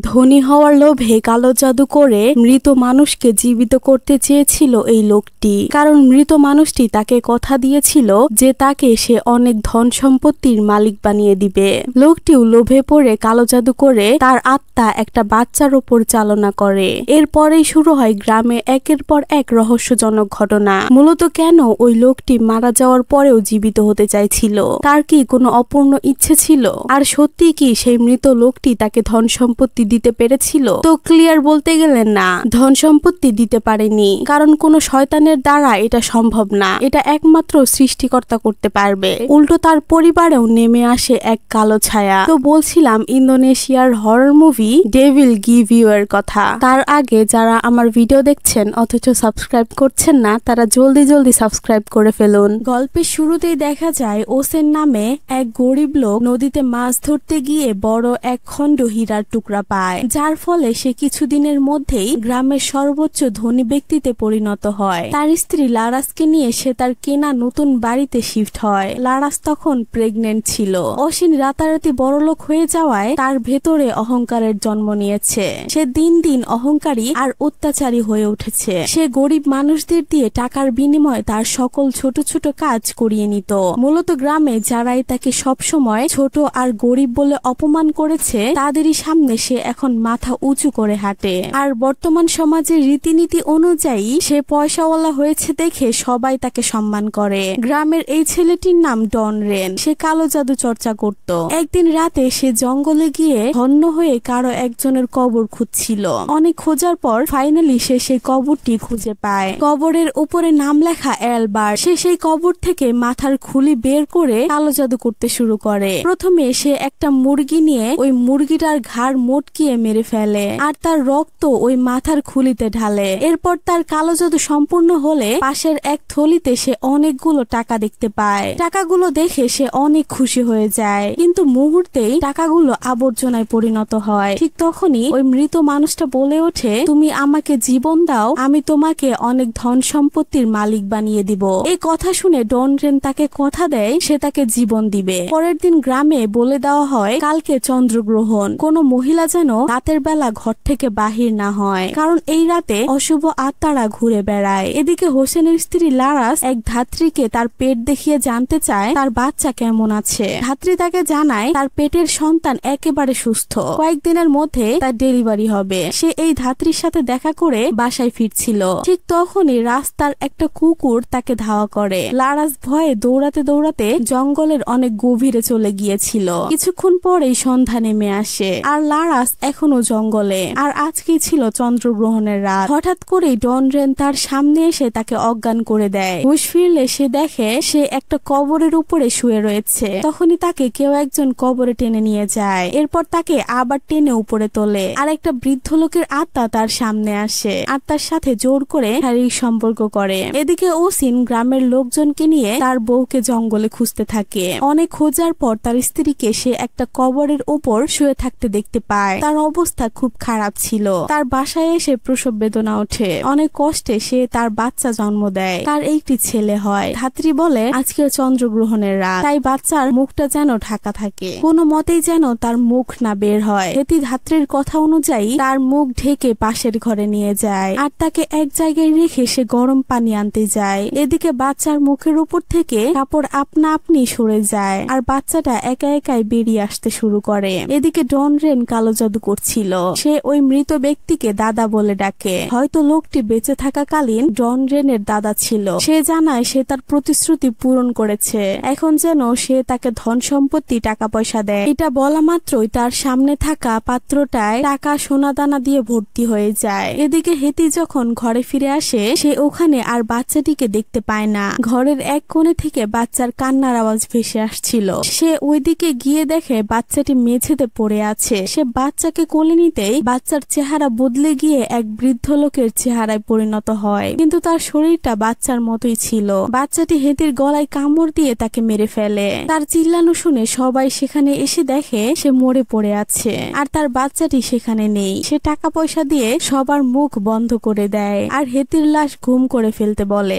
ধনী হওয়ার লোভে কালো জাদু করে মৃত মানুষকে জীবিত করতে চেয়েছিল এই লোকটি, কারণ মৃত মানুষটি তাকে কথা দিয়েছিল যে তাকে সে অনেক ধন সম্পত্তির মালিক বানিয়ে দিবে। লোকটিও লোভে পড়ে কালো জাদু করে তার আত্মা একটা বাচ্চার ওপর চালনা করে। এরপরেই শুরু হয় গ্রামে একের পর এক রহস্যজনক ঘটনা। মূলত কেন ওই লোকটি মারা যাওয়ার পরেও জীবিত হতে চাইছিল? তার কি কোনো অপূর্ণ ইচ্ছে ছিল? আর সত্যি কি সেই মৃত লোকটি তাকে ধন সম্পত্তি দিতে পেরেছিল? তো ক্লিয়ার বলতে গেলে না, ধন সম্পত্তি দিতে পারেনি, কারণ কোনো শয়তানের দ্বারা এটা সম্ভব না। এটা একমাত্র সৃষ্টিকর্তা করতে পারবে। উল্টো তার পরিবারেও নেমে আসে এক কালো ছায়া। তো বলছিলাম ইন্দোনেশিয়ার horror movie devil give you এর কথা। তার আগে যারা আমার ভিডিও দেখছেন অথচ সাবস্ক্রাইব করছেন না, তারা জলদি জলদি সাবস্ক্রাইব করে ফেলুন। গল্পের শুরুতেই দেখা যায় ওসেন নামে এক গরিব লোক নদীতে মাছ ধরতে গিয়ে বড় এক খণ্ড হীরার টুকরা পায়, যার ফলে সে কিছুদিনের মধ্যেই গ্রামের সর্বোচ্চ ধনী ব্যক্তিতে পরিণত হয়। তার স্ত্রী লারাসকে নিয়ে সে তার কেনা নতুন বাড়িতে শিফট হয়। লারাস তখন প্রেগনেন্ট ছিল। অসীন রাতারাতি বড়লোক হয়ে যাওয়ায় তার ভেতরে অহংকারের জন্ম নিয়েছে। সে দিন দিন অহংকারী আর অত্যাচারী হয়ে উঠেছে। সে গরিব মানুষদের দিয়ে টাকার বিনিময়ে তার সকল ছোট ছোট কাজ করিয়ে নিত। মূলত গ্রামে যারাই তাকে সবসময় ছোট আর গরিব বলে অপমান করেছে, তাদেরই সামনে সে এখন মাথা উঁচু করে হাঁটে। আর বর্তমান সমাজের রীতিনীতি অনুযায়ী সে পয়সাওয়ালা হয়েছে দেখে সবাই তাকে সম্মান করে। গ্রামের এই ছেলেটির নাম ডন রেন। সে কালো জাদু চর্চা করত। একদিন রাতে সে জঙ্গলে গিয়ে হন্য হয়ে কারো একজনের কবর খুঁজছিল। অনেক খোঁজার পর ফাইনালি সে সেই কবরটি খুঁজে পায়। কবরের উপরে নাম লেখা অ্যালবার্ট। সে সেই কবর থেকে মাথার খুলি বের করে কালো জাদু করতে শুরু করে। প্রথমে সে একটা মুরগি নিয়ে ওই মুরগিটার ঘাড় মোটকিয়ে মেরে ফেলে আর তার রক্ত ওই মাথার খুলিতে ঢালে। এরপর তার কালো জাদু সম্পূর্ণ হলে পাশের এক থলিতে সে অনেকগুলো টাকা দেখতে পায়। টাকাগুলো দেখে সে অনেক খুশি হয়ে যায়, কিন্তু মুহূর্তেই টাকাগুলো আবর্জনায় পরিণত হয়। ঠিক তখনই ওই মৃত মানুষটা বলে ওঠে, তুমি আমাকে জীবন দাও, আমি তোমাকে অনেক ধন সম্পত্তির মালিক বানিয়ে দিব। এই কথা শুনে ডন রেন তাকে কথা দেয় সে তাকে জীবন দিবে। পরের দিন গ্রামে বলে দেওয়া হয় কালকে চন্দ্রগ্রহণ, কোনো মহিলা যেন রাতের বেলা ঘর থেকে বাহির না হয়, কারণ এই রাতে অশুভ আত্মারা ঘুরে বেড়ায়। এদিকে হোসেনের স্ত্রী লারাস এক ধাত্রীকে তার পেট দেখিয়ে জানতে চায় তার বাচ্চা কেমন আছে। ধাত্রী তাকে জানায় তার পেটের সন্তান একেবারে সুস্থ, কয়েকদিনের মধ্যে তার ডেলিভারি হবে। সে এই ধাত্রীর সাথে দেখা করে বাসায় ফিরছিল। ঠিক তখনই রাস্তার একটা কুকুর তাকে ধাওয়া করে। লারাস ভয়ে দৌড়াতে দৌড়াতে জঙ্গলের অনেক গভীরে চলে গিয়েছিল। কিছুক্ষণ পরেই সন্ধ্যা নেমে আসে আর লারাস এখনো জঙ্গলে। আর আজকেই ছিল চন্দ্রগ্রহণের রাত। হঠাৎ করেই ডন রেন তার সামনে এসে তাকে অজ্ঞান করে দেয়। হুঁশ ফিরলে সে দেখে সে একটা কবরের উপরে শুয়ে রয়েছে। তখনই তাকে কেউ একজন কবরে টেনে নিয়ে যায়। এরপর তাকে আবার টেনে উপরে তোলে আর একটা বৃদ্ধ লোকের আত্মা তার সামনে আসে আর তার সাথে জোর করে শারীরিক সম্পর্ক করে। এদিকে ওসিন গ্রামের লোকজনকে নিয়ে তার বউকে জঙ্গলে খুঁজতে থাকে। অনেক খোঁজার পর তার স্ত্রীকে সে একটা কবরের উপর শুয়ে থাকতে দেখতে পায়। তার অবস্থা খুব খারাপ ছিল। তার বাসায় এসে প্রসব বেদনা ওঠে। অনেক কষ্টে সে তার বাচ্চা জন্ম দেয়। তার একটি ছেলে হয়। ধাত্রী বলে আজকে চন্দ্রগ্রহণের রাত, তাই বাচ্চার মুখটা যেন ঢাকা থাকে, কোনো মতেই যেন তার মুখ না বের হয়। হেতি ধাত্রীর কথা অনুযায়ী তার মুখ ঢেকে পাশের ঘরে নিয়ে যায় আর তাকে এক জায়গায় রেখে সে গরম পানি আনতে যায়। এদিকে বাচ্চার মুখের উপর থেকে কাপড় আপনা আপনি সরে যায় আর বাচ্চাটা একা একাই বেরিয়ে আসতে শুরু করে। এদিকে ডন রেন কালো জাদু করছিল। সে ওই মৃত ব্যক্তিকে দাদা বলে ডাকে। হয়তো লোকটি বেঁচে থাকাকালীন ডন রেনের দাদা ছিল। সে জানায় সে তার প্রতিশ্রুতি পূরণ করেছে, এখন যেন সে তাকে ধন সম্পত্তি টাকা পয়সা দেয়। এটা বলা মাত্রই তার সামনে থাকা পাত্রটায় টাকা সোনা দানা দিয়ে ভর্তি হয়ে যায়। এদিকে হেতি যখন ঘরে ফিরে আসে সে ওখানে আর বাচ্চাটিকে দেখতে পায় না। ঘরের এক কোণে থেকে বাচ্চার কান্নার আওয়াজ ভেসে আসছিল। সে ওইদিকে গিয়ে দেখে বাচ্চাটি মেঝেতে পড়ে আছে। সে বাচ্চাকে কোলে নিতেই বাচ্চার চেহারা বদলে গিয়ে এক বৃদ্ধ লোকের চেহারায় পরিণত হয়, কিন্তু তার শরীরটা বাচ্চার মতোই ছিল। বাচ্চাটি হেতির গলায় কামড় দিয়ে তাকে মেরে ফেলে। তার চিল্লানো শুনে সবাই সেখানে এসে দেখে সে মরে পড়ে আছে আর তার বাচ্চাটি সেখানে নেই। সে টাকা পয়সা দিয়ে সবার মুখ বন্ধ করে দেয় আর হেতির লাশ গুম করে ফেলতে বলে।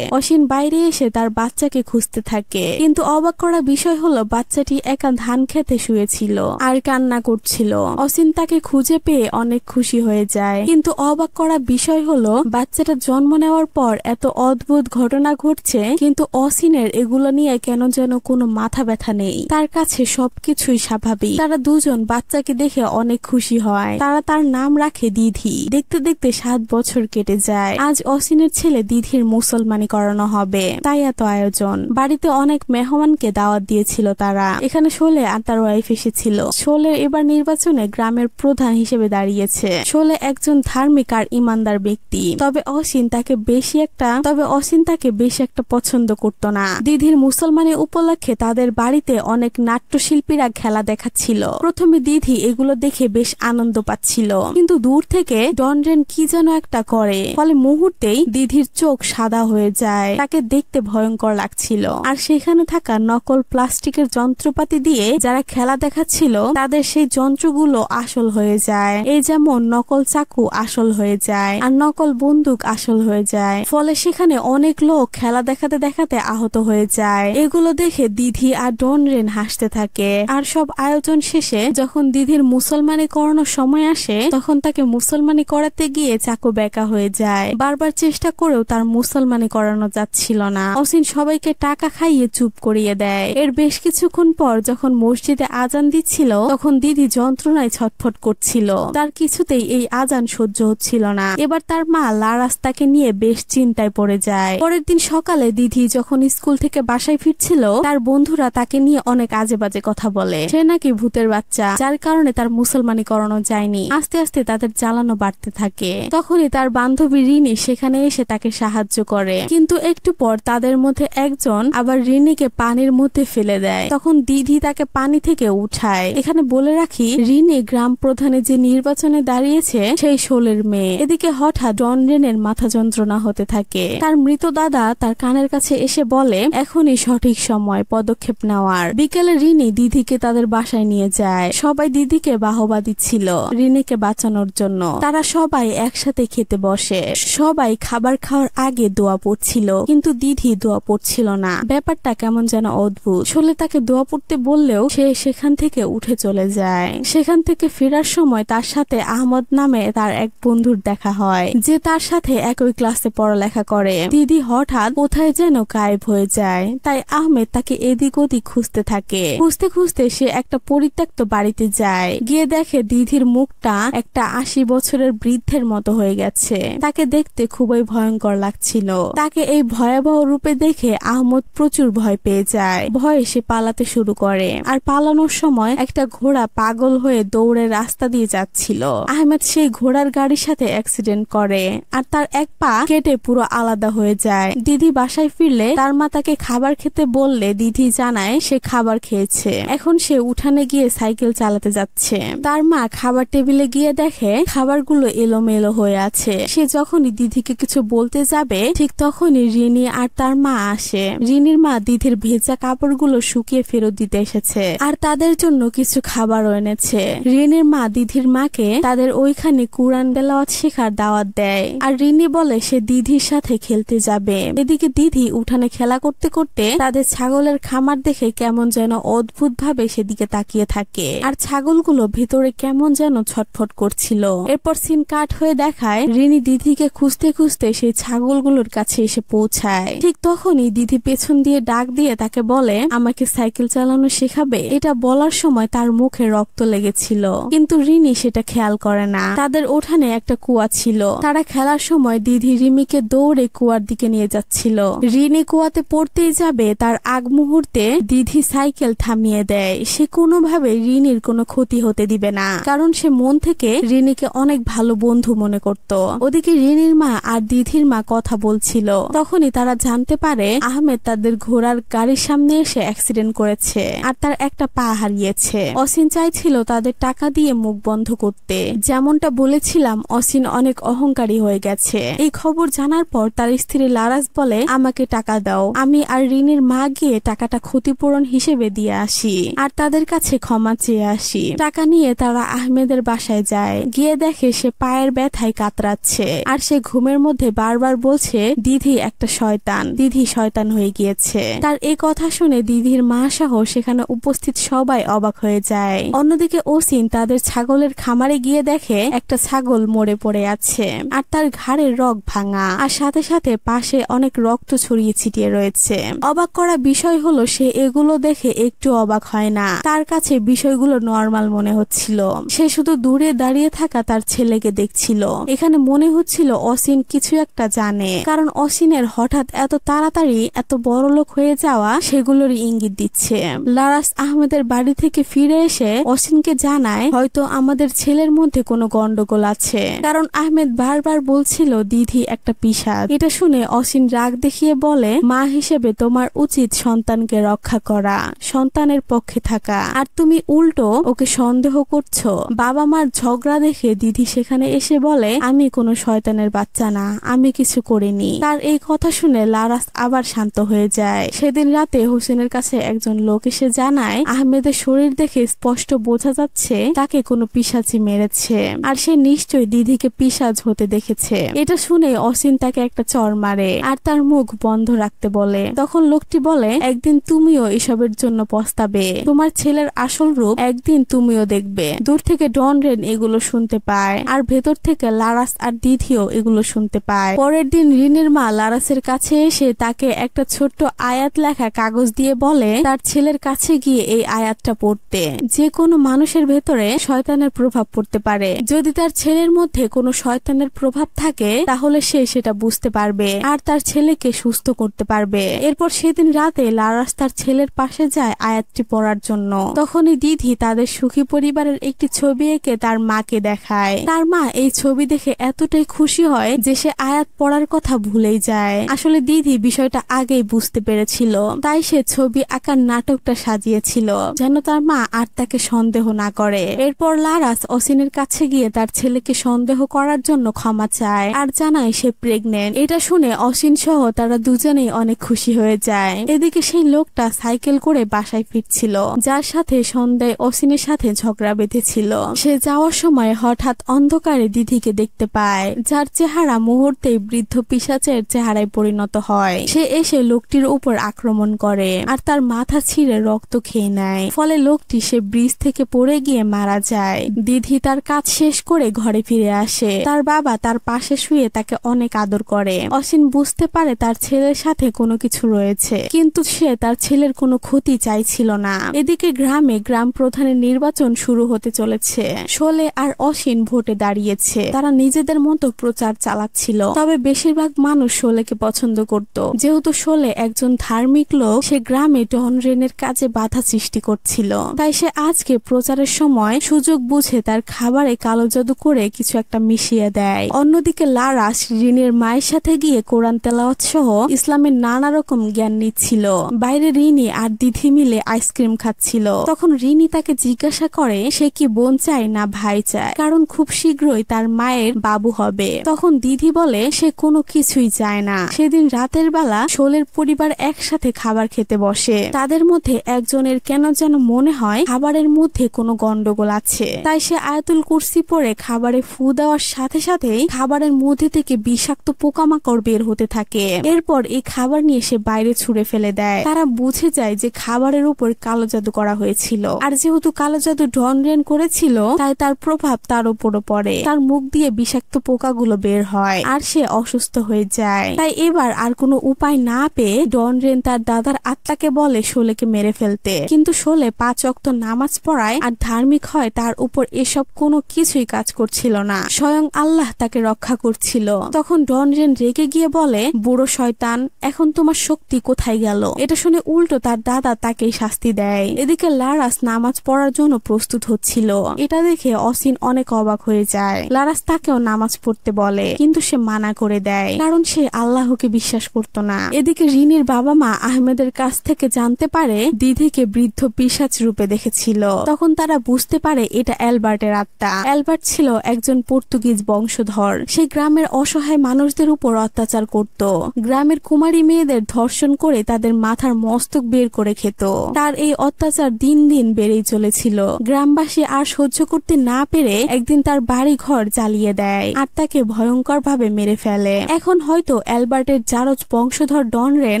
অসীন বাইরে এসে তার বাচ্চাকে খুঁজতে থাকে, কিন্তু অবাক করা বিষয় হলো বাচ্চাটি একা ধান খেতে শুয়েছিল। ছিল আর কান্না করছিল। অসিন তাকে খুঁজে পেয়ে অনেক খুশি হয়ে যায়, কিন্তু অবাক করা বিষয় হলো বাচ্চাটা জন্ম নেওয়ার পর এত অদ্ভুত ঘটনা ঘটছে, কিন্তু অসিনের এগুলো নিয়ে কেন যেন কোনো মাথা ব্যথা নেই। তার কাছে সবকিছুই স্বাভাবিক। তারা দুজন বাচ্চাকে দেখে অনেক খুশি হয়। তারা তার নাম রাখে দিধি। দেখতে দেখতে 7 বছর কেটে যায়। আজ অসিনের ছেলে দিধির মুসলমানি করানো হবে, তাই এত আয়োজন। বাড়িতে অনেক মেহমানকে দাওয়াত দিয়েছিল তারা। এখানে শোলে আর তার ওয়াইফ এসেছিল। শোলে এবার নির্বাচনে গ্রামের প্রধান হিসেবে দাঁড়িয়েছে। শোলে একজন ধার্মিক আর ইমানদার ব্যক্তি। তবে অসিন তাকে বেশি একটা পছন্দ করত না। দিধির মুসলমানি উপলক্ষে তাদের বাড়িতে অনেক নাট্যশিল্পীরা খেলা দেখাচ্ছিল। প্রথমে দিধি এগুলো দেখে বেশ আনন্দ পাচ্ছিল, কিন্তু দূর থেকে ডনরেন কি যেন একটা করে, ফলে মুহূর্তেই দিধির চোখ সাদা হয়ে যায়। তাকে দেখতে ভয়ঙ্কর লাগছিল। আর সেখানে থাকা নকল প্লাস্টিকের যন্ত্রপাতি দিয়ে যারা খেলা দেখাচ্ছিল তাদের সেই যন্ত্রগুলো আসল হয়ে যায়। এই যেমন নকল চাকু আসল হয়ে যায় আর নকল বন্দুক আসল হয়ে যায়। ফলে সেখানে অনেক লোক খেলা দেখাতে দেখাতে আহত হয়ে যায়। এগুলো দেখে দিধি আর ডনরেন হাসতে থাকে। আর সব আয়োজন শেষে যখন দিধির মুসলমানি করানোর সময় আসে, তখন তাকে মুসলমানি করাতে গিয়ে চাকু বেঁকা হয়ে যায়। বারবার চেষ্টা করেও তার মুসলমানি করানো যাচ্ছিল না। অসিন সবাইকে টাকা খাইয়ে চুপ করিয়ে দেয়। এর বেশ কিছুক্ষণ পর যখন মসজিদে আজান দিচ্ছিল, তখন দিদি যন্ত্রণায় ছটফট করছিল। তার কিছুতেই এই আজান সহ্য হচ্ছিল না। এবার তার মা লারাস তাকে নিয়ে বেশ চিন্তায় পড়ে যায়। পরের দিন সকালে দিদি যখন স্কুল থেকে বাসায় ফিরছিল, তার বন্ধুরা তাকে নিয়ে অনেক আজে বাজে কথা বলে। সে নাকি ভূতের বাচ্চা, যার কারণে তার মুসলমানি করানো যায়নি। আস্তে আস্তে তাদের জ্বালানো বাড়তে থাকে। তখনই তার বান্ধবী রিনি সেখানে এসে তাকে সাহায্য করে, কিন্তু একটু পর তাদের মধ্যে একজন আবার রিনিকে পানির মধ্যে ফেলে দেয়। তখন দিদি তাকে পানি থেকে উঠায়। এখানে বলে রাখি, রিনি গ্রাম প্রধানে যে নির্বাচনে দাঁড়িয়েছে সেই শোলের মেয়ে। এদিকে হঠাৎ ডনরেনের মাথা যন্ত্রণা হতে থাকে। তার মৃত দাদা তার কানের কাছে এসে বলে এখনই সঠিক সময় পদক্ষেপ নেওয়ার। বিকেলে রিনি দিদিকে তাদের বাসায় নিয়ে যায়। সবাই দিদিকে বাহবা দিচ্ছিল রিনিকে বাঁচানোর জন্য। তারা সবাই একসাথে খেতে বসে। সবাই খাবার খাওয়ার আগে দোয়া পড়ছিল, কিন্তু দিদি দোয়া পড়ছিল না। ব্যাপারটা কেমন যেন অদ্ভুত। শোলে তাকে দোয়া পড়তে বললেও সে সেখান থেকে উঠে চলে যায়। সেখান থেকে ফেরার সময় তার সাথে আহমদ নামে তার এক বন্ধুর দেখা হয়, যে তার সাথে একই ক্লাসে পড়ালেখা করে। দিদি হঠাৎ কোথায় যেন গায়েব হয়ে যায়। তাই আহমেদ তাকে এদিক ওদিক খুঁজতে থাকে। খুঁজতে খুঁজতে সে একটা পরিত্যক্ত বাড়িতে যায়। গিয়ে দেখে দিদির মুখটা একটা 80 বছরের বৃদ্ধের মতো হয়ে গেছে। তাকে দেখতে খুবই ভয়ঙ্কর লাগছিল। তাকে এই ভয়াবহ রূপে দেখে আহমদ প্রচুর ভয় পেয়ে যায়। ভয়ে সে পালাতে শুরু করে। আর পালানোর সময় একটা ঘোড়া পাগল হয়ে দৌড়ে রাস্তা দিয়ে যাচ্ছিল। আহমেদ সেই ঘোড়ার গাড়ির সাথে অ্যাক্সিডেন্ট করে আর তার এক পা কেটে পুরো আলাদা হয়ে যায়। দিদি বাসায় ফিরলে তার মা তাকে খাবার খেতে বললে দিদি জানায় সে খাবার খেয়েছে। এখন সে উঠানে গিয়ে সাইকেল চালাতে যাচ্ছে। তার মা খাবার টেবিলে গিয়ে দেখে খাবারগুলো এলোমেলো হয়ে আছে। সে যখনই দিদিকে কিছু বলতে যাবে, ঠিক তখনই রিনি আর তার মা আসে। রিনির মা দিদির ভেজা কাপড়গুলো শুকিয়ে ফেরত দিতে এসেছে আর তাদের জন্য কিছু খাবারও এনেছে। রিনির মা দিদির মাকে তাদের ওইখানে কুরআন তেলাওয়াত শেখার দাওয়াত দেয় আর রিনি বলে সে দিদির সাথে খেলতে যাবে। এদিকে দিদি উঠানে খেলা করতে করতে তাদের ছাগলের খামার দেখে কেমন যেন অদ্ভুত ভাবে সেদিকে তাকিয়ে থাকে আর ছাগলগুলো ভেতরে কেমন যেন ছটফট করছিল। এরপর সিন কাট হয়ে দেখায় রিনি দিদিকে খুঁজতে খুঁজতে সেই ছাগলগুলোর কাছে এসে পৌঁছায়। ঠিক তখনই দিদি পেছন দিয়ে ডাক দিয়ে তাকে বলে আমাকে সাইকেল চালানো শেখাবে। এটা বলার সময় তার মুখে রক্ত লেগেছিল, কিন্তু রিনি সেটা খেয়াল করে না। তাদের উঠানে একটা কুয়া ছিল। তারা খেলার সময় দিদি রিমিকে দৌড়ে কুয়ার দিকে নিয়ে যাচ্ছিল। রিনি কুয়াতে পড়তেই যাবে, তার আগ মুহূর্তে দিদি সাইকেল থামিয়ে দেয়। সে কোনোভাবে রিনির কোনো ক্ষতি হতে দিবে না, কারণ সে মন থেকে রিনিকে অনেক ভালো বন্ধু মনে করত। ওদিকে রিনির মা আর দিদির মা কথা বলছিল। তখনই তারা জানতে পারে আহমেদ তাদের ঘোড়ার গাড়ির সামনে এসে অ্যাক্সিডেন্ট করেছে আর তার একটা পা হারিয়েছে। অসিন চাইছিল তাদের টাকা দিয়ে মুখ বন্ধ করতে। যেমনটা বলেছিলাম, অসিন অনেক অহংকারী হয়ে গেছে। এই খবর জানার পর তার স্ত্রী লারাস বলে আমাকে টাকা দাও, আমি আর রিনির মা গিয়ে টাকাটা ক্ষতিপূরণ হিসেবে দিয়ে আসি আর তাদের কাছে ক্ষমা চেয়ে আসি। টাকা নিয়ে তারা আহমেদের বাসায় যায়। গিয়ে দেখে সে পায়ের ব্যথায় কাতরাচ্ছে আর সে ঘুমের মধ্যে বারবার বলছে দিদি একটা শয়তান, দিদি শয়তান হয়ে গিয়েছে। তার এই কথা শুনে দিদির মা সহ সেখানে উপস্থিত সবাই অবাক হয়ে যায়। অন্যদিকে ওসিন তাদের ছাগলের খামারে গিয়ে দেখে একটা ছাগল মরে পড়ে আছে আর তার ঘাড়ের রগ ভাঙা, আর সাথে সাথে পাশে অনেক রক্ত ছড়িয়ে ছিটিয়ে রয়েছে। অবাক করা বিষয় হলো সে এগুলো দেখে একটু অবাক হয় না, তার কাছে বিষয়গুলো নর্মাল মনে হচ্ছিল। সে শুধু দূরে দাঁড়িয়ে থাকা তার ছেলেকে দেখছিল। এখানে মনে হচ্ছিল অসিন কিছু একটা জানে, কারণ অসিনের হঠাৎ এত তাড়াতাড়ি এত বড়লোক হয়ে যাওয়া সেগুলোরই ইঙ্গিত দিচ্ছে। লারাস আহমেদের বাড়ি থেকে ফিরে এসে অসিনকে জানায় হয়তো আমাদের ছেলের মধ্যে কোনো গন্ডগোল আছে, কারণ আহমেদ বারবার বলছিল দিদি একটা পিশাচ। এটা শুনে অসিন রাগ দেখিয়ে বলে, মা হিসেবে তোমার উচিত সন্তানকে রক্ষা করা, সন্তানের পক্ষে থাকা, আর তুমি উল্টো ওকে সন্দেহ করছো। বাবা মার ঝগড়া দেখে দিদি সেখানে এসে বলে, আমি কোনো শয়তানের বাচ্চা না, আমি কিছু করিনি। তার এই কথা শুনে লারাস আবার শান্ত হয়ে যায়। সেদিন রাতে হোসেনের কাছে একজন লোক এসে জানায় আহমেদের শরীর দেখে স্পষ্ট বোঝা যাচ্ছে তাকে কোনো পিশাচি মেরেছে, আর সে নিশ্চয়ই দিদিকে পিশাচ হতে দেখেছে। এটা শুনে অসিন তাকে একটা চড় মারে আর তার মুখ বন্ধ রাখতে বলে। তখন লোকটি বলে, একদিন তুমিও এসবের জন্য পস্তাবে, তোমার ছেলের আসল রূপ একদিন তুমিও দেখবে। দূর থেকে ডন রেন এগুলো শুনতে পায় আর ভেতর থেকে লারাস আর দিদিও এগুলো শুনতে পায়। পরের দিন রিনের মা লারাসের কাছে এসে তাকে একটা ছোট্ট আয়াত লেখা কাগজ দিয়ে বলে তার ছেলের কাছে গিয়ে এই আয়াতটা পড়তে। যে কোনো মানুষের ভেতরে শয়তানের প্রভাব পড়তে পারে, যদি তার ছেলের মধ্যে কোনো শয়তানের প্রভাব থাকে তাহলে সে সেটা বুঝতে পারবে আর তার ছেলেকে সুস্থ করতে পারবে। এরপর সেদিন রাতে লারাস তার ছেলের পাশে যায় আয়াতটি পড়ার জন্য। তখনই দিদি তাদের সুখী পরিবারের একটি ছবি এঁকে তার মাকে দেখায়। তার মা এই ছবি দেখে এতটাই খুশি হয় যে সে আয়াত পড়ার কথা ভুলেই যায়। আসলে দিদি বিষয়টা আগেই বুঝতে পেরেছিল, তাই সে ছবি আঁকার নাটকটা সাজিয়েছিল যেন তার মা আর তাকে সন্দেহ না করে। এরপর লারাস অসিনের কাছে গিয়ে তার ছেলেকে সন্দেহ করার জন্য ক্ষমা চায় আর জানায় সে প্রেগনেন্ট। এটা শুনে অসিন সহ তারা দুজনেই অনেক খুশি হয়ে যায়। এদিকে সেই লোকটা সাইকেল করে বাসায় ফিরছিল, যার সাথে সন্ধ্যায় অসিনের সাথে ঝগড়া বেঁধেছিল। সে যাওয়ার সময় হঠাৎ অন্ধকারে দিদিকে দেখতে পায়, যার চেহারা মুহূর্তেই বৃদ্ধ পিশাচের চেহারায় পরিণত হয়। সে এসে লোকটির উপর আক্রমণ করে আর তার মাথা ছিঁড়ে রক্ত খেয়ে নেয়। ফলে লোকটি সে ব্রিজ থেকে পড়ে গিয়ে মারা যায়। দিদি তার কাজ শেষ করে ঘরে ফিরে আসে। তার বাবা তার পাশে শুয়ে তাকে অনেক আদর করে। অসিন বুঝতে পারে তার ছেলের সাথে কোনো কিছু রয়েছে, কিন্তু সে তার ছেলের কোনো ক্ষতি চাইছিল না। এদিকে গ্রামে গ্রাম প্রধানের নির্বাচন শুরু হতে চলেছে। শোলে আর অসিন ভোটে দাঁড়িয়েছে। তারা নিজেদের মতো প্রচার চালাচ্ছিল, তবে বেশিরভাগ মানুষ শোলেকে পছন্দ করত। যেহেতু শোলে একজন ধার্মিক লোক, সে গ্রামে ডন রেনের কাজে বাধা সৃষ্টি করছিল, তাই সে আজকে প্রচারের সময় সুযোগ বুঝে তার খাবারে কালো জাদু করে কিছু একটা মিশিয়ে দেয়। অন্যদিকে লারাস রিনের মায়ের সাথে গিয়ে কোরআন তেলাওয়াত সহ ইসলামের নানা রকম জ্ঞান নিচ্ছিল। বাইরে রিনি আর দিদি মিলে আইসক্রিম খাচ্ছিল। তখন রিনি তাকে জিজ্ঞাসা করে সে কি বোন চায় না ভাই চায়, কারণ খুব শীঘ্রই তার মায়ের বাবু হবে। তখন দিদি বলে সে কোনো কিছুই চায় না। সেদিন রাতের বেলা শোলের পরিবার একসাথে খাবার খেতে বসে। তাদের মধ্যে একজনের কেন যেন মনে হয় খাবারের মধ্যে কোনো গন্ডগোল আছে, তাই সে আয়াতুল কুরসি পড়ে খাবারে ফু দেওয়ার সাথে সাথেই খাবারের মধ্যে থেকে বিষাক্ত পোকামাকড় বের হতে থাকে। এরপর এই খাবার নিয়ে সে বাইরে ছুঁড়ে ফেলে দেয়। তারা বুঝে যায় যে খাবারের উপর কালো জাদু করা হয়েছিল, আর যেহেতু কালো জাদু ডন রেন করেছিল তাই তার প্রভাব তার উপরও পড়ে। তার মুখ দিয়ে বিষাক্ত পোকাগুলো বের হয় আর সে অসুস্থ হয়ে যায়। তাই এবার আর কোনো উপায় না পেয়ে ডন রেন তার দাদার আত্মাকে বলে শোলেকে মেরে ফেলতে, কিন্তু শোলে 5 ওয়াক্ত নামাজ পড়ায় আর ধার্মিক হয়, তার উপর এসব কোনো কিছুই কাজ করছিল না। স্বয়ং আল্লাহ তাকে রক্ষা করছিল। তখন ডন রেন রেগে গিয়ে বলে, বুড়ো শয়তান, এখন তোমার শক্তি কোথায় গেল? এটা শুনে উল্টো তার দাদা তাকেই শাস্তি দেয়। এদিকে লারাস নামাজ পড়ার জন্য প্রস্তুত হচ্ছিল। এটা দেখে অসিন অনেক অবাক হয়ে যায়। লারাস তাকেও নামাজ পড়তে বলে, কিন্তু সে মানা করে দেয়, কারণ সে আল্লাহকে বিশ্বাস করত না। এদিকে রিনির বাবা মা আহমেদের কাছ থেকে জানতে পারে দিদিকে বৃদ্ধ পিশাচ রূপে দেখেছিল। তখন তারা বুঝতে পারে এটা অ্যালবার্টের আত্মা। অ্যালবার্ট ছিল একজন পর্তুগিজ বংশধর। সে গ্রামের অসহায় মানুষদের উপর অত্যাচার করত। গ্রামের কুমারী মেয়েদের ধর্ষণ করে তাদের মাথার মস্তক বের করে খেত। তার এই অত্যাচার দিন দিন বেড়েই চলেছিল। গ্রামবাসী আর সহ্য করতে না পেরে একদিন তার বাড়ি ঘর জ্বালিয়ে দেয় আর তাকে ভয়ঙ্কর ভাবে মেরে ফেলে। এখন হয়তো অ্যালবার্টের জারজ বংশধর ডন রেন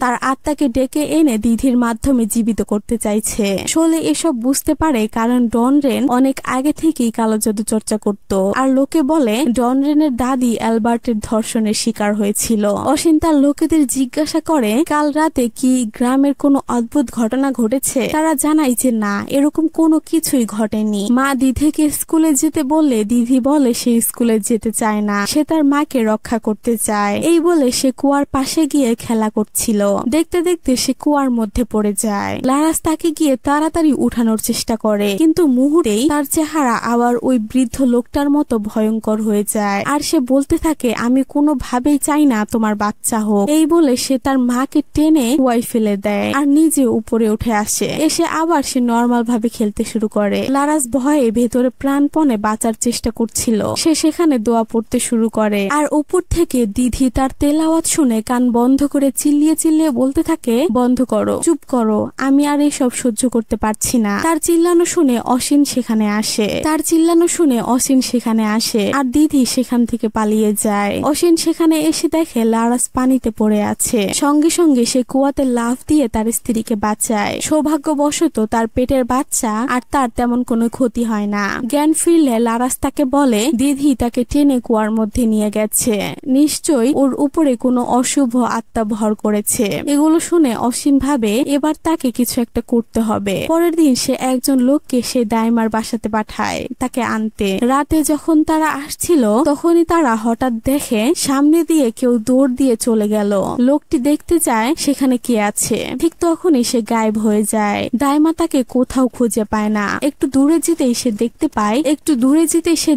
তার আত্মাকে ডেকে এনে দিদির মাধ্যমে জীবিত করতে চাইছে। শোলে সকলে এসব বুঝতে পারে কারণ ডনরেন অনেক আগে থেকেই কালো জাদু চর্চা করত। আর লোকে বলে ডনরেনের দাদি অ্যালবার্টের ধর্ষণের শিকার হয়েছিল। অসীন তার লোকেদের জিজ্ঞাসা করে কাল রাতে কি গ্রামের কোনো অদ্ভুত ঘটনা ঘটেছে। তারা জানায় যে না, এরকম কোনো কিছুই ঘটেনি। মা দিদিকে স্কুলে যেতে বললে দিদি বলে সে স্কুলে যেতে চায় না, সে তার মাকে রক্ষা করতে চায়। এই বলে সে কুয়ার পাশে গিয়ে খেলা করছিল। দেখতে দেখতে সে কুয়ার মধ্যে পড়ে যায়। লারাস তাকে গিয়ে তাড়াতাড়ি উঠানোর চেষ্টা করে, কিন্তু মুহূর্তেই তার চেহারা আবার ওই বৃদ্ধ লোকটার মতো ভয়ঙ্কর হয়ে যায়। আর সে বলতে থাকে আমি কোনোভাবেই চাই না তোমার বাচ্চা হোক। এই বলে সে তার মাকে টেনে কুয়ায় ফেলে দেয় আর নিজে উপরে উঠে আসে। এসে আবার সে নর্মাল ভাবে খেলতে শুরু করে। লারাস ভয়ে ভেতরে প্রাণপণে বাঁচার চেষ্টা করছিল। সে সেখানে দোয়া পড়তে শুরু করে। আর উপর থেকে দিদি তার তেলাওয়াত শুনে কান বন্ধ করে চিল্লিয়ে চিল্লিয়ে বলতে থাকে বন্ধ করো, চুপ করো, আমি আর এইসব সহ্য করতে পারছি না। তার চিল্লানো শুনে অসীন সেখানে আসে আর দিদি সেখান থেকে পালিয়ে যায়। অসীন সেখানে এসে দেখে লারাস পানিতে পড়ে আছে। সঙ্গে সঙ্গে সে কুয়াতে লাফ দিয়ে তার স্ত্রীকে বাঁচায়। সৌভাগ্যবশত তার পেটের বাচ্চা আর তার তেমন কোনো ক্ষতি হয় না। জ্ঞান ফিরলে লারাস তাকে বলে দিদি তাকে টেনে কুয়ার মধ্যে নিয়ে গেছে, নিশ্চয়ই ওর উপরে কোনো অশুভ আত্মা ভর করেছে। এগুলো শুনে অসীন ভাবে এবার তাকে কিছু একটা করতে হবে। পরের দিন সে একজন লোককে সে দাইমার বাসাতে পাঠায় তাকে আনতে। রাতে যখন তারা আসছিল তখনই তারা হঠাৎ দেখে সামনে দিয়ে কেউ দৌড় দিয়ে চলে গেল। লোকটি দেখতে যায় সেখানে কে আছে। ঠিক তখনই সে গায়েব হয়ে যায়। দাইমা তাকে কোথাও খুঁজে পায় না। একটু দূরে যেতেই সে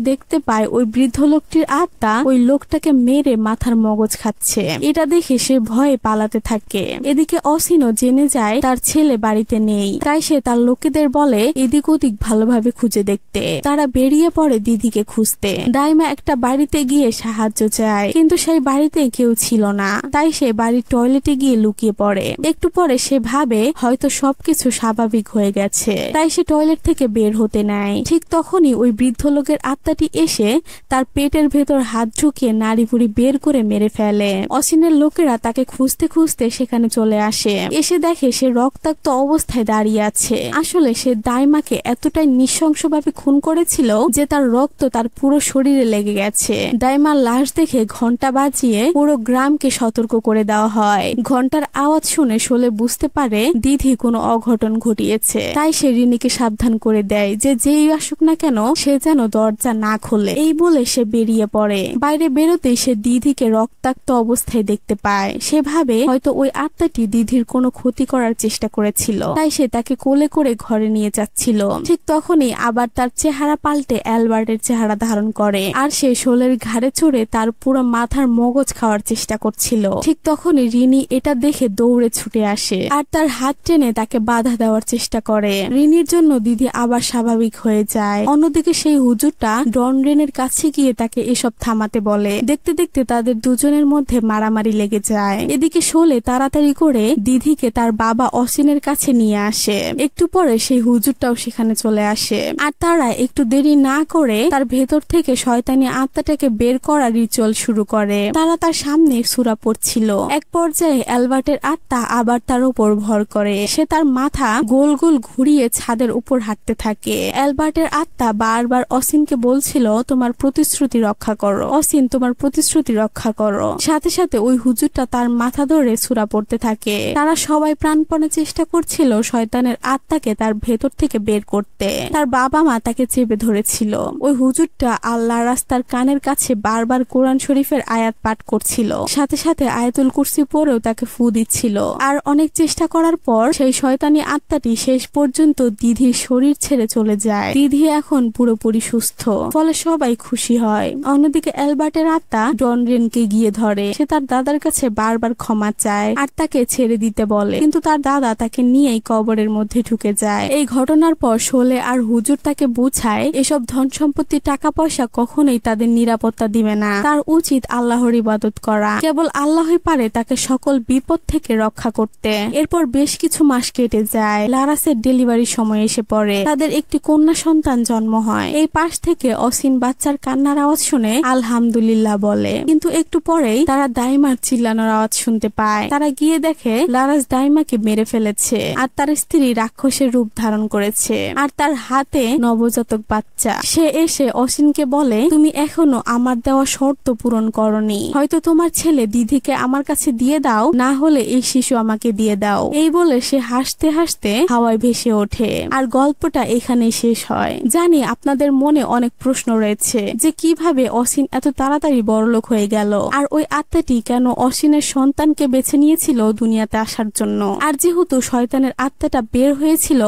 দেখতে পায় ওই বৃদ্ধ লোকটির আত্মা ওই লোকটাকে মেরে মাথার মগজ খাচ্ছে। এটা দেখে সে ভয়ে পালাতে থাকে। এদিকে অসীনও জেনে যায় তার ছেলে বাড়িতে নেই, তাই সে তার লোকেদের বলে এদিক ওদিক ভালোভাবে খুঁজে দেখতে। তারা বেরিয়ে পড়ে দিদিকে খুঁজতে। দাইমা একটা বাড়িতে গিয়ে সাহায্য চায়, কিন্তু সেই বাড়িতে কেউ ছিল না। তাই সে বাড়ির টয়লেটে গিয়ে লুকিয়ে পড়ে। একটু পরে সে ভাবে হয়তো সবকিছু স্বাভাবিক হয়ে গেছে, তাই সে টয়লেট থেকে বের হতে নেয়। ঠিক তখনই ওই বৃদ্ধ লোকের আত্মাটি এসে তার পেটের ভেতর হাত ঢুকিয়ে নাড়িভুড়ি বের করে মেরে ফেলে। অসীনের লোকেরা তাকে খুঁজতে খুঁজতে সেখানে চলে আসে। এসে দেখে সে রক্তাক্ত অবস্থায় দাঁড়িয়ে আছে। আসলে সে দাইমাকে এতটাই নৃশংসভাবে খুন করেছিল যে তার রক্ত তার পুরো শরীরে লেগে গেছে। দাইমার লাশ দেখে ঘন্টা বাজিয়ে পুরো গ্রামকে সতর্ক করে দেওয়া হয়। ঘন্টার আওয়াজ শুনে শোলে বুঝতে পারে দিদি কোনো অঘটন ঘটিয়েছে। তাই সে রিনিকে সাবধান করে দেয় যে যেই আসুক না কেন সে যেন দরজা না খোলে। এই বলে সে বেরিয়ে পড়ে। বাইরে বেরোতেই সে দিদিকে রক্তাক্ত অবস্থায় দেখতে পায়। সে ভাবে হয়তো ওই আত্মাটি দিদির কোনো ক্ষতি করার চেষ্টা করেছিল, তাই সে তাকে কোলে করে ঘরে নিয়ে যাচ্ছিল। ঠিক তখনই আবার তার চেহারা পাল্টে অ্যালবার্টের চেহারা ধারণ করে আর সে শোলের ঘাড়ে চড়ে তার পুরো মাথার মগজ খাওয়ার চেষ্টা করছিল। ঠিক তখনই রিনি এটা দেখে দৌড়ে ছুটে আসে আর তার হাত টেনে তাকে বাধা দেওয়ার চেষ্টা করে। রিনির জন্য দিদি আবার স্বাভাবিক হয়ে যায়। অন্যদিকে সেই হুজুরটা ডনরেনের কাছে গিয়ে তাকে এসব থামাতে বলে। দেখতে দেখতে তাদের দুজনের মধ্যে মারামারি লেগে যায়। এদিকে শোলে তাড়াতাড়ি করে দিদিকে তার বাবা অসীনের কাছে নিয়ে আসে। একটু পরে সেই হুজুরটাও সেখানে চলে আসে আর তারা একটু দেরি না করে তার ভেতর থেকে শয়তানি আত্মাটাকে বের করার রিচুয়াল শুরু করে। তারা তার সামনে সূরা পড়ছিল। এক পর্যায়ে অ্যালবার্টের আত্মা আবার তার উপর ভর করে। সে তার মাথা গোল গোল ঘুরিয়ে ছাদের উপর হাঁটতে থাকে। অ্যালবার্টের আত্মা বারবার অসীনকে বলছিল তোমার প্রতিশ্রুতি রক্ষা করো, অসীন তোমার প্রতিশ্রুতি রক্ষা করো। সাথে সাথে ওই হুজুরটা তার মাথা ধরে সূরা পড়তে থাকে। তারা সবাই প্রাণপণে চেষ্টা করছিল শয়তানের আত্মাকে তার ভেতর থেকে বের করতে। তার বাবা মা তাকে চেপে ধরেছিল। ওই হুজুরটা আল্লাহর রাস্তার কানের কাছে বারবার কোরআন শরীফের আয়াত পাঠ করছিল। সাথে সাথে আয়াতুল কুরসি পড়েও তাকে ফু দিচ্ছিল। আর অনেক চেষ্টা করার পর সেই শয়তানি আত্মাটি শেষ পর্যন্ত দিদির শরীর ছেড়ে চলে যায়। দিদি এখন পুরোপুরি সুস্থ, ফলে সবাই খুশি হয়। অন্যদিকে অ্যালবার্টের আত্মা ডনরেনকে গিয়ে ধরে। সে তার দাদার কাছে বারবার ক্ষমা চায় আর তাকে ছেড়ে দিতে বলে, কিন্তু তার দাদা তাকে নিয়েই কবরের মধ্যে ঢুকে যায়। এই ঘটনার পর শোলে আর হুজুর তাকে বুঝায় এসব ধন সম্পত্তি টাকা পয়সা কখনোই তাদের নিরাপত্তা দিবে না। তার উচিত আল্লাহর ইবাদত করা। কেবল আল্লাহই পারে তাকে সকল বিপদ থেকে রক্ষা করতে। এরপর বেশ কিছু মাস কেটে যায়। লারাসের ডেলিভারির সময় এসে পড়ে। তাদের একটি কন্যা সন্তান জন্ম হয়। এই পাশ থেকে অসীন বাচ্চার কান্নার আওয়াজ শুনে আলহামদুলিল্লাহ বলে, কিন্তু একটু পরেই তারা দাইমার চিল্লানোর আওয়াজ শুনতে পায়। তারা গিয়ে দেখে লারাস দাইমাকে মেরে ফেলেছে আর তার স্ত্রী রাক্ষস রাক্ষসের রূপ ধারণ করেছে আর তার হাতে নবজাতক বাচ্চা। সে এসে অসিনকে বলে, তুমি এখনো আমার দেওয়া শর্ত পূরণ করনি, হয়তো তোমার ছেলে দিদিকে আমার কাছে দিয়ে দাও, না হলে এই শিশু আমাকে দিয়ে দাও। এই বলে সে হাসতে হাসতে হাওয়ায় ভেসে ওঠে আর গল্পটা এখানেই শেষ হয়। জানি আপনাদের মনে অনেক প্রশ্ন রয়েছে যে কিভাবে অসিন এত তাড়াতাড়ি বড়লোক হয়ে গেল, আর ওই আত্মাটি কেন অসিনের সন্তানকে বেছে নিয়েছিল দুনিয়াতে আসার জন্য। আর যেহেতু শয়তানের আত্মাটা বের হয়েছিল,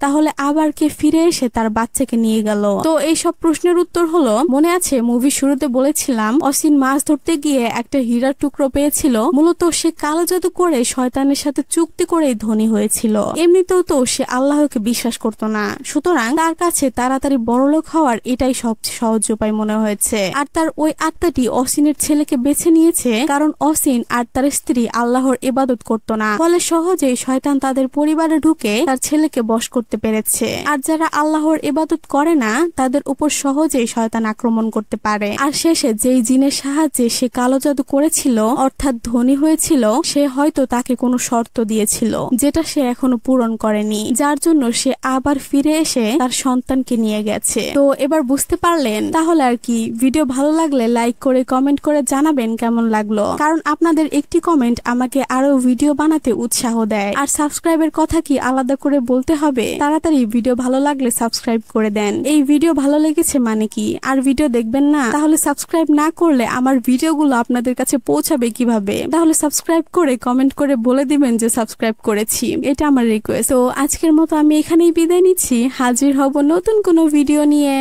তাহলে আবার কে ফিরে এসে তার বাচ্চাকে নিয়ে গেল? তো এই সব প্রশ্নের উত্তর হলো, মনে আছে মুভি শুরুতে বলেছিলাম অসিন মাছ ধরতে গিয়ে একটা হীরার টুকরো পেয়েছিল। মূলত সে কালো জাদু করে শয়তানের সাথে চুক্তি করেই ধনী হয়েছিল। এমনিতেও তো সে আল্লাহকে বিশ্বাস করতো না, সুতরাং তার কাছে তাড়াতাড়ি বড়লোক হওয়ার এটাই সবচেয়ে সহজ উপায় মনে হয়েছে। আর তার ওই আত্মাটি অসিনের ছেলেকে বেছে নিয়েছে, কারণ অসিন আর তার স্ত্রী আল্লাহর ইবাদত করতো না, ফলে সহজেই শয়তান তাদের পরিবারে ঢুকে তার ছেলেকে বশ করতে পেরেছে। আর যারা আল্লাহর ইবাদত করে না, তাদের উপর সহজেই শয়তান আক্রমণ করতে পারে। আর শেষে যেই জিনের সাহায্যে সে কালো জাদু করেছিল, অর্থাৎ ধনী হয়েছিল, সে হয়তো তাকে কোনো শর্ত দিয়েছিল যেটা সে এখনো পূরণ করেনি, যার জন্য সে আবার ফিরে এসে তার সন্তানকে নিয়ে গেছে। তো এবার বুঝতে পারলেন? তাহলে আর কি, ভিডিও ভালো লাগলে লাইক করে কমেন্ট করে জানাবেন কেমন লাগলো, কারণ আপনাদের একটি কমেন্ট আমাকে আরো ভিডিও বানাতে উৎসাহ দেয়। আর সাবস্ক্রাইবের কথা কি আলাদা করে বলতে হবে? তাড়াতাড়ি ভিডিও ভালো লাগলে সাবস্ক্রাইব করে দেন। এই ভিডিও ভালো লেগেছে মানে কি আর ভিডিও দেখবেন না? তাহলে সাবস্ক্রাইব না করলে আমার ভিডিওগুলো আপনাদের কাছে পৌঁছাবে কিভাবে? তাহলে সাবস্ক্রাইব করে কমেন্ট করে বলে দিবেন যে সাবস্ক্রাইব করেছি, এটা আমার রিকোয়েস্ট। তো আজকের মতো আমি এখানেই বিদায় নিচ্ছি, হাজির হব নতুন কোনো ভিডিও নিয়ে।